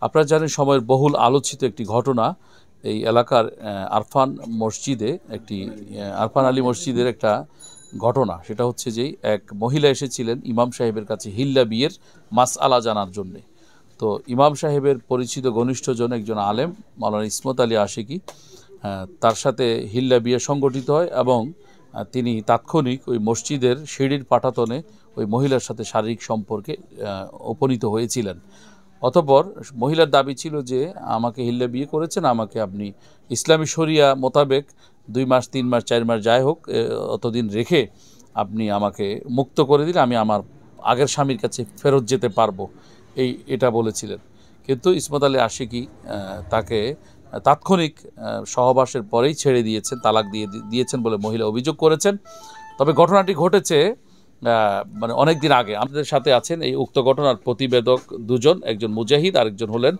আপনারা জানেন সময়ের বহুল আলোচিত একটি ঘটনা এই এলাকার আরফান মসজিদে আরফান আলী মসজিদের একটা ঘটনা। সেটা হচ্ছে যে এক মহিলা এসেছিলেন ইমাম সাহেবের কাছে হিল্লা বিয়ের মাসআলা জানার জন্যে। তো ইমাম সাহেবের পরিচিত ঘনিষ্ঠজন একজন আলেম মাওলানা ইসমত আলী আশিকি, তার সাথে হিল্লা বিয়ে সংগঠিত হয় এবং তিনি তাৎক্ষণিক ওই মসজিদের সিঁড়ির পাটাতনে ওই মহিলার সাথে শারীরিক সম্পর্কে উপনীত হয়েছিলেন। অতঃপর মহিলার দাবি ছিল যে আমাকে হিল্লা বিয়ে করেছেন, আমাকে আপনি ইসলামী শরিয়া মোতাবেক 2 মাস 3 মাস 4 মাস যাই হোক অতদিন রেখে আপনি আমাকে মুক্ত করে দিলে আমি আমার আগের স্বামীর কাছে ফেরত যেতে পারবো, এটা বলেছিলেন। কিন্তু ইসমত আলী আশিকি তাকে তাৎক্ষণিক সহবাসের পরেই ছেড়ে দিয়েছেন, তালাক দিয়েছেন বলে মহিলা অভিযোগ করেছেন। তবে ঘটনাটি ঘটেছে মানে অনেক দিন আগে। আমাদের সাথে আছেন এই উক্ত ঘটনার প্রতিবেদক দুজন, একজন মুজাহিদ আর একজন হলেন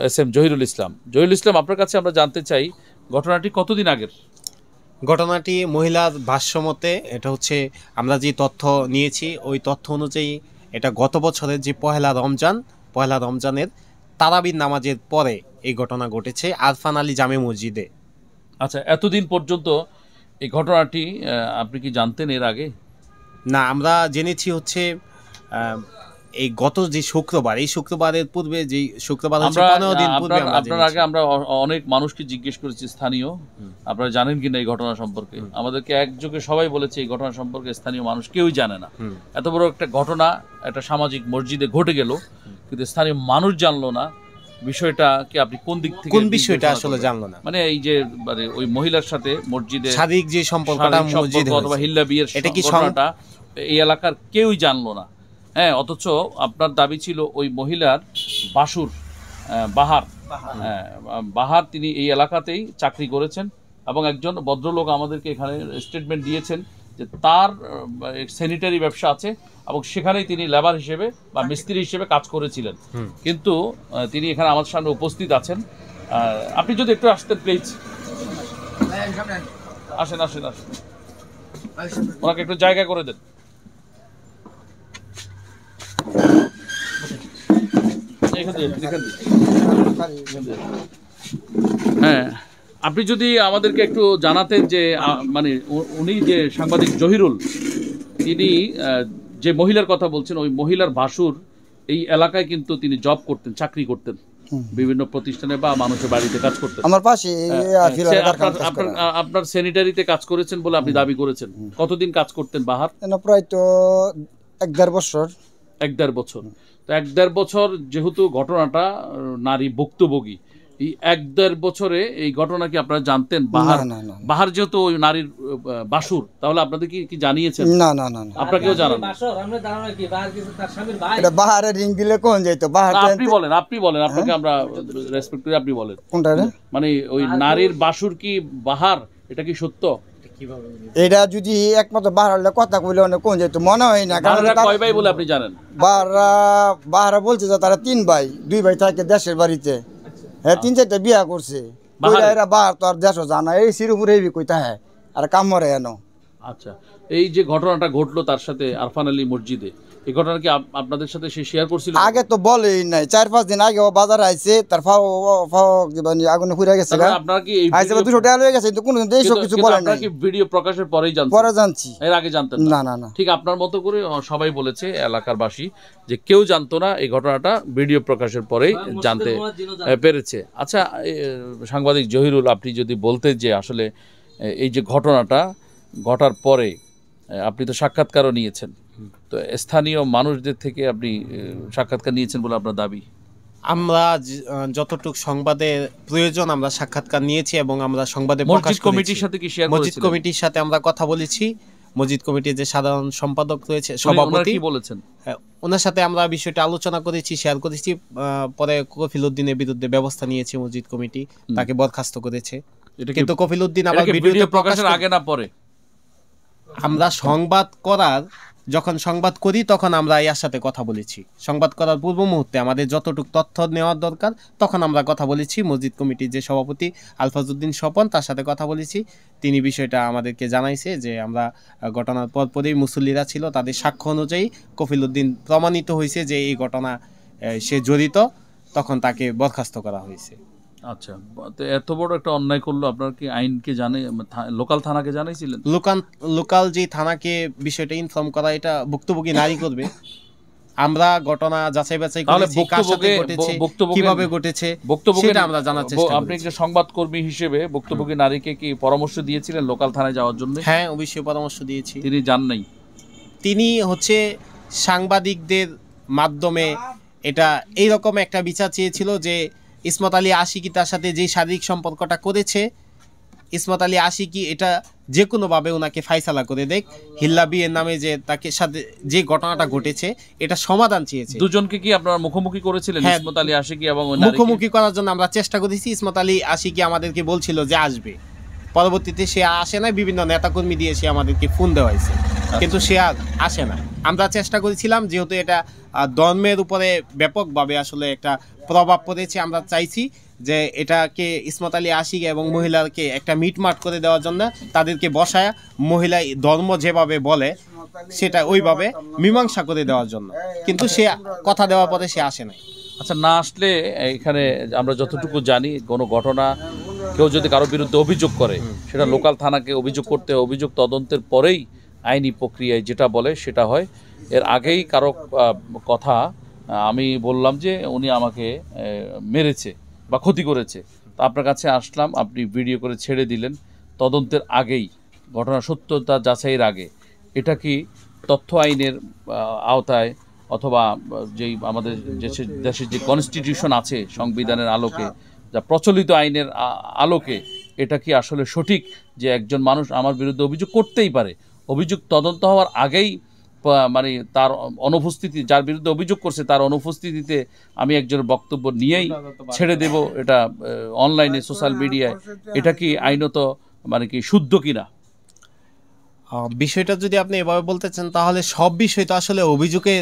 এস.এম. জহিরুল ইসলাম। জহিরুল ইসলাম, আপনার কাছে আমরা জানতে চাই ঘটনাটি কতদিন আগের? ঘটনাটি মহিলার ভাষ্যমতে এটা হচ্ছে, আমরা যে তথ্য নিয়েছি ওই তথ্য অনুযায়ী এটা গত বছরের যে পহেলা রমজানের তারাবির নামাজের পরে এই ঘটনা ঘটেছে আরফান আলী জামে মসজিদে। আচ্ছা, এতদিন পর্যন্ত এই ঘটনাটি আপনি কি জানতেন এর আগে? না, আমরা জেনেছি হচ্ছে এই গত যে শুক্রবার, এই শুক্রবারের পূর্বে, যে শুক্রবার হচ্ছে 15 দিন পূর্বে আপনার আগে আমরা অনেক মানুষকে জিজ্ঞেস করেছি স্থানীয়, আপনারা জানেন কিনা এই ঘটনা সম্পর্কে। আমাদেরকে একযোগে সবাই বলেছে এই ঘটনা সম্পর্কে স্থানীয় মানুষ কেউই জানে না। এত বড় একটা ঘটনা একটা সামাজিক মসজিদে ঘটে গেল, কিন্তু স্থানীয় মানুষ জানলো না। বিষয়টা কি আপনি কোন দিক থেকে, কোন বিষয়টা আসলে জানলো না? মানে এই যে মানে ওই মহিলার সাথে মসজিদে শারীরিক যে সম্পর্কটা মসজিদে অথবা হিল্লা বিয়ের এটা কি ঘটনাটা এই এলাকার কেউই জানলো না। হ্যাঁ, অথচ আপনার দাবি ছিল ওই মহিলার বাসুর বাহার তিনি এই এলাকাতেই চাকরি করেছেন এবং একজন ভদ্রলোক আমাদেরকে এখানে স্টেটমেন্ট দিয়েছেন যে তার স্যানিটারি ব্যবসা আছে এবং সেখানেই তিনি লেবার হিসেবে বা মিস্ত্রি হিসেবে কাজ করেছিলেন। কিন্তু তিনি এখানে আমাদের সামনে উপস্থিত আছেন। আপনি যদি একটু আসতেন প্লিজ। আসেন আসেন আসেন, ওনাকে একটু জায়গা করে দেন। হ্যাঁ, আপনি যদি আমাদেরকে একটু জানাতেন যে মানে উনি যে সাংবাদিক জহিরুল, তিনি যে মহিলার কথা বলছেন ওই মহিলার ভাসুর এই এলাকায় কিন্তু তিনি জব করতেন, চাকরি করতেন, বিভিন্ন প্রতিষ্ঠানে বা মানুষের বাড়িতে কাজ করতেন। আমার পাশে আপনার স্যানিটারিতে কাজ করেছেন বলে আপনি দাবি করেছেন। কতদিন কাজ করতেন বাহার? প্রায় তো 1-1.5 বছর। 1-1.5 বছর। তো 1-1.5 বছর যেহেতু ঘটনাটা নারী ভুক্তভোগী, এই 1-1.5 বছরে এই ঘটনা কি আপনারা জানতেন? বাহার যেহেতু ওই নারীর বাসুর, তাহলে আপনাদের কি জানিয়েছেন? না না না, আপনাকেও জানান। এটা বাহারে রিং দিলে কোন যাইতো? বাহার আপনি বলেন, আপনাকে আমরা রেসপেক্ট করি, আপনি বলেন। কোনটা রে? মানে ওই নারীর বাসুর কি বাহার, এটা কি সত্য? এটা যদি একমাত্র বাহার কথা কইলে অনেক কোন যাইতো মনে হয় না। কারণ কয় ভাই বলে আপনি জানেন? বাহারা বলছে যে তারা 3 ভাই, 2 ভাই থাকে দেশের বাড়িতে। হ্যাঁ, 3-4টা বিয়া করছে। বাহার তো আর দেশও জানা, এই সিরুপুরে কইতা হ্যাঁ আর কাম মরে এনো। আচ্ছা, এই যে ঘটনাটা ঘটলো তার সাথে আরফান আলী মসজিদে, এই ঘটনা কি আপনাদের সাথে সে শেয়ার করছিল? আগে তো বলেই নাই, 4-5 দিন আগে ও বাজার আইছে, তার আগুনে পুড়ে গেছে। আপনারা কি আইছে 200 টাকা লয়ে গেছে, কিন্তু কোনদিন এইসব কিছু বলেন নাই। আপনারা কি ভিডিও প্রকাশের পরেই জানতেন? পরে জানছি, এর আগে জানতেন না? না না, ঠিক আপনার মতো করে সবাই বলেছে এলাকারবাসী যে কেউ জানতো না, এই ঘটনাটা ভিডিও প্রকাশের পরেই জানতে পেরেছে। আচ্ছা, সাংবাদিক জহিরুল, আপনি যদি বলতে যে আসলে এই যে ঘটনাটা ঘটার পরে আপনি তো সাক্ষাৎকারও নিয়েছেন, তো স্থানীয় মানুষদের থেকে আপনি সাক্ষাৎকার নিয়েছেন বলে আপনার দাবি? আমরা যতটুকু সংবাদের প্রয়োজন আমরা সাক্ষাৎকার নিয়েছি এবং আমরা সংবাদে মসজিদ কমিটির সাথে কি শেয়ার করেছেন? মসজিদ কমিটির সাথে আমরা কথা বলেছি। মসজিদ কমিটির যে সাধারণ সম্পাদক রয়েছে, সভাপতি, কি বলেছেন? ওনার সাথে আমরা বিষয়টা আলোচনা করেছি, শেয়ার করেছি। পরে কফিল উদ্দিনের বিরুদ্ধে ব্যবস্থা নিয়েছে মসজিদ কমিটি, তাকে বরখাস্ত করেছে। কিন্তু কফিল উদ্দিন আবার ভিডিও প্রকাশের আগে না পরে? আমরা যখন সংবাদ করি তখন আমরা এর সাথে কথা বলেছি। সংবাদ করার পূর্ব মুহূর্তে আমাদের যতটুকু তথ্য নেওয়ার দরকার তখন আমরা কথা বলেছি। মসজিদ কমিটির যে সভাপতি আলফাজউদ্দিন স্বপন, তার সাথে কথা বলেছি। তিনি বিষয়টা আমাদেরকে জানাইছে যে আমরা ঘটনার পরপরই মুসল্লিরা ছিল, তাদের সাক্ষ্য অনুযায়ী কফিল উদ্দিন প্রমাণিত হয়েছে যে এই ঘটনা সে জড়িত, তখন তাকে বরখাস্ত করা হয়েছে। আচ্ছা, তো এত বড় একটা অন্যায় করলো, আপনার কি আইনকে জানে, লোকাল থানাকে জানাইছিলেন? লোকাল যে থানাকে বিষয়টা ইনফর্ম করা, এটা ভুক্তভোগী নারী করবে। আমরা ঘটনা যাচাই বাছাই করেছি, কার সাথে ঘটেছে, কিভাবে ঘটেছে, সেটা আমরা জানার চেষ্টা করেছি। আপনি একটা সংবাদকর্মী হিসেবে ভুক্তভোগী নারীকে কি পরামর্শ দিয়েছিলেন লোকাল থানায় যাওয়ার জন্য? হ্যাঁ, অবশ্যই পরামর্শ দিয়েছি। তিনি যান নাই? তিনি সাংবাদিকদের মাধ্যমে এটা এইরকম একটা বিচার চেয়েছিল যে ইসমত আলী আশিকি তার সাথে যে শারীরিক সম্পর্কটা করেছে, ইসমত আলী আশিকি এটা যে কোনোভাবে ওনাকে ফাইসালা করে দেখ। হিল্লা বিয়ের নামে যে তাকে সাথে যে ঘটনাটা ঘটেছে, এটা সমাধান চেয়েছে। দুজনকে কি আপনারা মুখোমুখি করেছিলেন, ইসমত আলী আশিকি এবং মুখোমুখি করার জন্য আমরা চেষ্টা করেছি। ইসমত আলী আশিকি আমাদেরকে বলছিল যে আসবে, পরবর্তীতে সে আসে না। বিভিন্ন নেতাকর্মী দিয়ে সে আমাদেরকে ফোন দেওয়া হয়েছে, কিন্তু সে আর আসে না। আমরা চেষ্টা করেছিলাম, যেহেতু এটা ধর্মের উপরে ব্যাপকভাবে আসলে একটা প্রভাব পড়েছে, আমরা চাইছি যে এটাকে ইসমত আলী আশিক এবং মহিলাকে একটা মিটমাট করে দেওয়ার জন্য, তাদেরকে বসায় মহিলা ধর্ম যেভাবে বলে সেটা ওইভাবে মীমাংসা করে দেওয়ার জন্য, কিন্তু সে কথা দেওয়ার পরে সে আসে নাই। আচ্ছা, না আসলে এখানে আমরা যতটুকু জানি, কোনো ঘটনা কেউ যদি কারোর বিরুদ্ধে অভিযোগ করে, সেটা লোকাল থানাকে অভিযোগ করতে, অভিযোগ তদন্তের পরেই আইনি প্রক্রিয়ায় যেটা বলে সেটা হয়। এর আগেই কারো কথা আমি বললাম যে উনি আমাকে মেরেছে বা ক্ষতি করেছে, তো আপনার কাছে আসলাম, আপনি ভিডিও করে ছেড়ে দিলেন তদন্তের আগেই, ঘটনা সত্যতা যাচাইয়ের আগে। এটা কি তথ্য আইনের আওতায়, অথবা যেই আমাদের দেশের যে কনস্টিটিউশন আছে, সংবিধানের আলোকে, যা প্রচলিত আইনের আলোকে, এটা কি আসলে সঠিক যে একজন মানুষ আমার বিরুদ্ধে অভিযোগ করতেই পারে, অভিযোগ তদন্ত হওয়ার আগেই মানে তার অনুপস্থিতি, যার বিরুদ্ধে অভিযোগ করছে তার অনুপস্থিতিতে আমি একজনের বক্তব্য নিয়েই ছেড়ে দেব, এটা অনলাইনে সোশ্যাল মিডিয়ায়, এটা কি আইনত মানে কি শুদ্ধ কিনা? বিষয়টা যদি আপনি এভাবে বলতে চান, তাহলে সব বিষয় তো আসলে অভিযোগে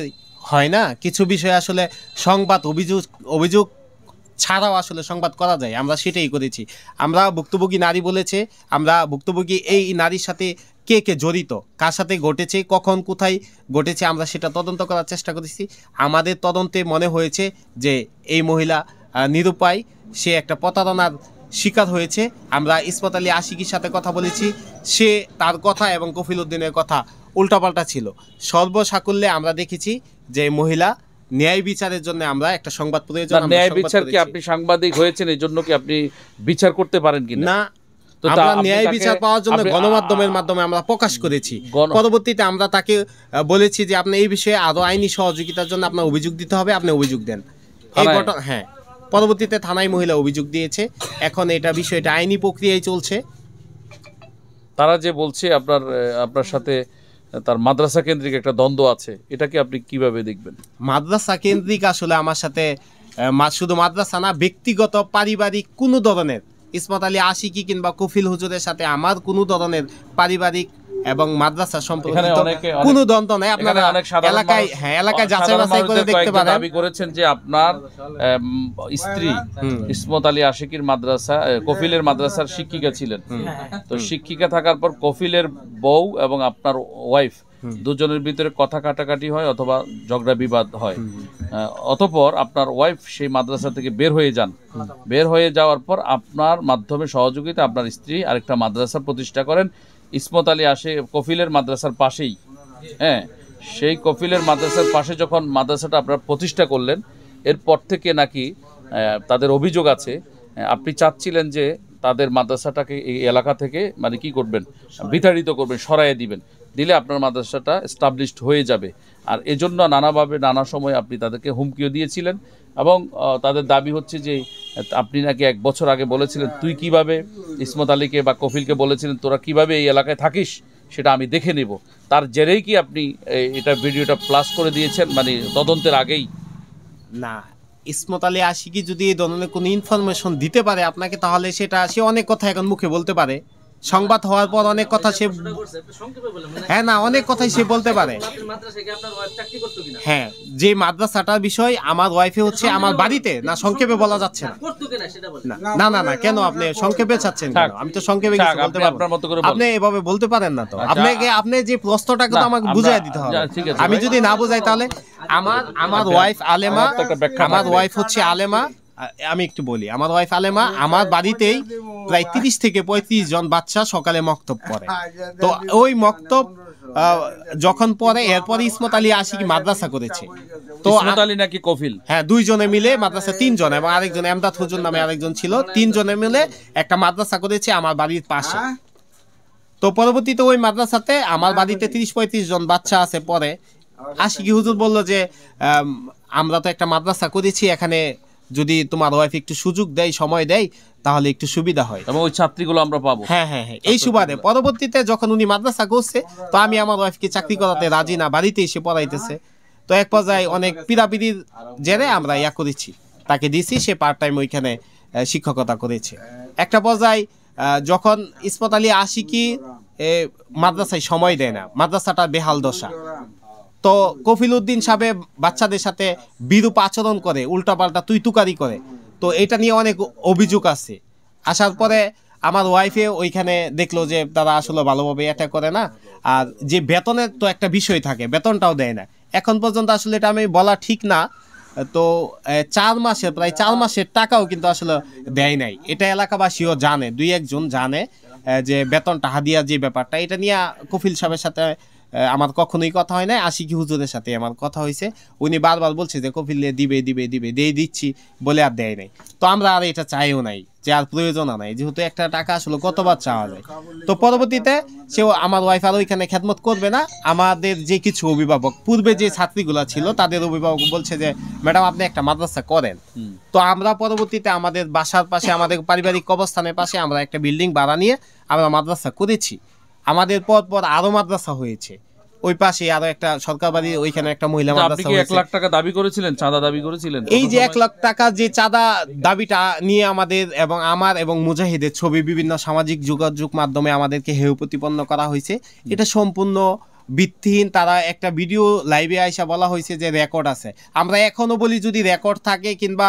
হয় না। কিছু বিষয় আসলে সংবাদ, অভিযোগ ছাড়াও আসলে সংবাদ করা যায়। আমরা সেটাই করেছি। আমরা ভুক্তভোগী নারী বলেছে, আমরা ভুক্তভোগী এই নারীর সাথে কে কে জড়িত, কার সাথে ঘটেছে, কখন কোথায় ঘটেছে, আমরা সেটা তদন্ত করার চেষ্টা করেছি। আমাদের তদন্তে মনে হয়েছে যে এই মহিলা নিরুপায়, সে একটা প্রতারণার শিকার হয়েছে। আমরা ইসমত আলী আশিকির সাথে কথা বলেছি, সে তার কথা এবং কফিল উদ্দিনের কথা উল্টাপাল্টা ছিল। সর্বসাকুল্যে আমরা দেখেছি যে মহিলা ন্যায় বিচারের জন্য আমরা একটা সংবাদ প্রয়োজন। ন্যায় বিচার কি, আপনি সাংবাদিক হয়েছেন এই জন্য কি আপনি বিচার করতে পারেন কিনা? না, আমরা ন্যায় বিচার পাওয়ার জন্য গণমাধ্যমের মাধ্যমে আমরা প্রকাশ করেছি। পরবর্তীতে আমরা তাকে বলেছি যে আপনি এই বিষয়ে আরো আইনি সহযোগিতার জন্য আপনার অভিযোগ দিতে হবে, আপনি অভিযোগ দেন। এই ঘটনা, হ্যাঁ, পরবর্তীতে থানায় মহিলা অভিযোগ দিয়েছে। এখন এটা বিষয়টা আইনি প্রক্রিয়ায় চলছে। তারা যে বলছে আপনার সাথে তার মাদ্রাসা কেন্দ্রিক একটা দ্বন্দ্ব আছে, এটাকে আপনি কিভাবে দেখবেন? মাদ্রাসা কেন্দ্রিক আসলে আমার সাথে শুধু মাদ্রাসা না, ব্যক্তিগত পারিবারিক কোনো ধরনের, ইসমত আলী আশিকি কিংবা কফিল হুজুরের সাথে আমার কোনো ধরনের পারিবারিক এবং মাদ্রাসা সম্পর্কিত কোনো দ্বন্দ্ব নাই। আপনারা এলাকায়, হ্যাঁ, এলাকায় যাচাই বাছাই করে দেখতে পারেন। দাবি করেছেন যে আপনার স্ত্রী ইসমত আলী আশিকির মাদ্রাসা, কফিলের মাদ্রাসার শিক্ষিকা ছিলেন। তো শিক্ষিকা থাকার পর কফিলের বউ এবং আপনার ওয়াইফ দুজনের ভিতরে কথা কাটাকাটি হয় অথবা ঝগড়া বিবাদ হয়। অতঃপর আপনার ওয়াইফ সেই মাদ্রাসা থেকে বের হয়ে যান। বের হয়ে যাওয়ার পর আপনার মাধ্যমে সহযোগিতা আপনার স্ত্রী আরেকটা মাদ্রাসা প্রতিষ্ঠা করেন ইসমত আলী কফিলের মাদ্রাসার পাশেই। হ্যাঁ, সেই কফিলের মাদ্রাসার পাশে যখন মাদ্রাসাটা আপনারা প্রতিষ্ঠা করলেন, এরপর থেকে নাকি তাদের অভিযোগ আছে আপনি চাচ্ছিলেন যে তাদের মাদ্রাসাটাকে এই এলাকা থেকে মানে কি করবেন, বিতাড়িত করবেন, সরাইয়ে দিবেন, দিলে আপনার মাদ্রাসাটা এস্টাবলিশড হয়ে যাবে। আর এজন্য নানাভাবে নানা সময় আপনি তাদেরকে হুমকিও দিয়েছিলেন এবং তাদের দাবি হচ্ছে যে আপনি নাকি 1 বছর আগে বলেছিলেন তুই কিভাবে ইসমত আলীকে বা কফিলকে বলেছিলেন তোরা কিভাবে এই এলাকায় থাকিস সেটা আমি দেখে নেব। তার জেরেই কি আপনি এটা ভিডিওটা প্লাস করে দিয়েছেন মানে তদন্তের আগেই? না, ইসমত আলী আশিকি যদি এই ধরনের কোনো ইনফরমেশন দিতে পারে আপনাকে, তাহলে সেটা সে অনেক কথা এখন মুখে বলতে পারে, সংবাদ হওয়ার পর অনেক কথা সে, হ্যাঁ না, অনেক কথাই সে বলতে পারে। হ্যাঁ, যে মাদ্রাসাটার বিষয় আমার ওয়াইফে হচ্ছে আমার বাড়িতে, না সংক্ষেপে বলা যাচ্ছে না। না না না, কেন আপনি সংক্ষেপে চাচ্ছেন কেন? আমি তো সংক্ষেপে কিছু বলতে পারবো। আপনি এভাবে বলতে পারেন না তো। আপনি যে প্রশ্নটাকে তো আমাকে বুঝাই দিতে হবে। আমি যদি না বুঝাই তাহলে আমার ওয়াইফ আলেমা, আমার ওয়াইফ হচ্ছে আলেমা। আমি একটু বলি, আমার ওয়াইফ আলেমা, আমার বাড়িতেই প্রায় 30 থেকে 35 জন বাচ্চা সকালে মক্তব পড়ে। তো ওই মক্তব যখন পড়ে, এরপরে ইসমত আলী আশিকি মাদ্রাসা করেছে। তো ইসমত আলী নাকি কফিল? হ্যাঁ, 2 জনে মিলে মাদ্রাসা, 3 জন এবং আরেকজন এমদাদ হুজুর নামে আরেকজন ছিল, 3 জনে মিলে একটা মাদ্রাসা করেছে আমার বাড়ির পাশে। তো পরবর্তীতে ওই মাদ্রাসাতে আমার বাড়িতে 30-35 জন বাচ্চা আছে পড়ে। আশিকি হুজুর বলল যে আমরা তো একটা মাদ্রাসা করেছি, এখানে যদি তোমার ওয়াইফ একটু সুযোগ দেয়, সময় দেয়, তাহলে একটু সুবিধা হয় এবং ওই ছাত্রীগুলো আমরা পাবো। হ্যাঁ হ্যাঁ হ্যাঁ, এই সুবাদে পরবর্তীতে যখন উনি মাদ্রাসা করছে, তো আমি আমার ওয়াইফকে চাকরি করাতে রাজি না, বাড়িতে এসে পড়াইতেছে। তো এক পর্যায়ে অনেক পিড়াপিড়ির জেরে আমরা করেছি, তাকে দিছি, সে পার্ট টাইম ওইখানে শিক্ষকতা করেছে। একটা পর্যায়ে যখন ইসমত আলী আশিকি মাদ্রাসায় সময় দেয় না, মাদ্রাসাটা বেহাল দশা, তো কফিল উদ্দিন সাহেব বাচ্চাদের সাথে বিরূপ আচরণ করে, উল্টাপাল্টা তুইতুকারি করে। তো এটা নিয়ে অনেক অভিযোগ আছে। আসার পরে আমার ওয়াইফে ওইখানে দেখলো যে তারা আসলে ভালোভাবে এটা করে না, আর যে বেতনের তো একটা বিষয় থাকে, বেতনটাও দেয় না। এখন পর্যন্ত আসলে এটা আমি বলা ঠিক না। তো 4 মাসের, প্রায় 4 মাসের টাকাও কিন্তু আসলে দেয় নাই। এটা এলাকাবাসীও জানে, 2-1 জন জানে যে বেতনটা হাদিয়া যে ব্যাপারটা, এটা নিয়ে কফিল সাহেবের সাথে আমার কখনোই কথা হয় না। আশিকি হুজুরের সাথে আমার কথা হয়েছে, উনি বারবার বলছে যে কফিল দিবে দিবে দিবে, দিয়ে দিচ্ছি বলে আর দেয় নাই। তো আমরা আর এটা চাইও নাই, যে আর প্রয়োজন নাই, যেহেতু একটা টাকা আসলে কতবার চাওয়া যায়। তো পরবর্তীতে সেও আমার ওয়াইফ আর ওইখানে খেদমত করবে না। আমাদের যে কিছু অভিভাবক, পূর্বে যে ছাত্রীগুলো ছিল, তাদের অভিভাবক বলছে যে ম্যাডাম আপনি একটা মাদ্রাসা করেন। তো আমরা পরবর্তীতে আমাদের বাসার পাশে, আমাদের পারিবারিক কবরস্থানের পাশে আমরা একটা বিল্ডিং ভাড়া নিয়ে আমরা মাদ্রাসা করেছি। আমাদের পর পর আরো মাদ্রাসা হয়েছে, ওই পাশে আরো একটা সরকার বাড়ি, ওইখানে একটা মহিলা মাদ্রাসা হয়েছে। 1 লাখ টাকা দাবি করেছিলেন, চাঁদা দাবি করেছিলেন? এই যে 1 লাখ টাকা যে চাঁদা দাবিটা নিয়ে আমাদের এবং আমার এবং মুজাহিদের ছবি বিভিন্ন সামাজিক যোগাযোগ মাধ্যমে আমাদেরকে হেয় প্রতিপন্ন করা হয়েছে, এটা সম্পূর্ণ ভিত্তিহীন। তারা একটা ভিডিও লাইভে আইসা বলা হয়েছে যে রেকর্ড আছে। আমরা এখনো বলি যদি রেকর্ড থাকে কিংবা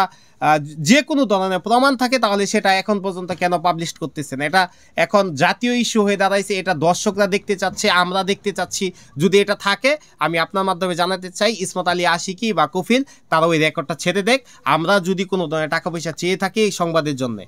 যে কোনো ধরনের প্রমাণ থাকে, তাহলে সেটা এখন পর্যন্ত কেন পাবলিশ করতেছেন? এটা এখন জাতীয় ইস্যু হয়ে দাঁড়াইছে, এটা দর্শকরা দেখতে চাচ্ছে, আমরা দেখতে চাচ্ছি। যদি এটা থাকে, আমি আপনার মাধ্যমে জানাতে চাই ইসমত আলী আশিকি বা কফিল তারা ওই রেকর্ডটা ছেড়ে দেখ। আমরা যদি কোনো ধরনের টাকা পয়সা চেয়ে থাকি এই সংবাদের জন্য,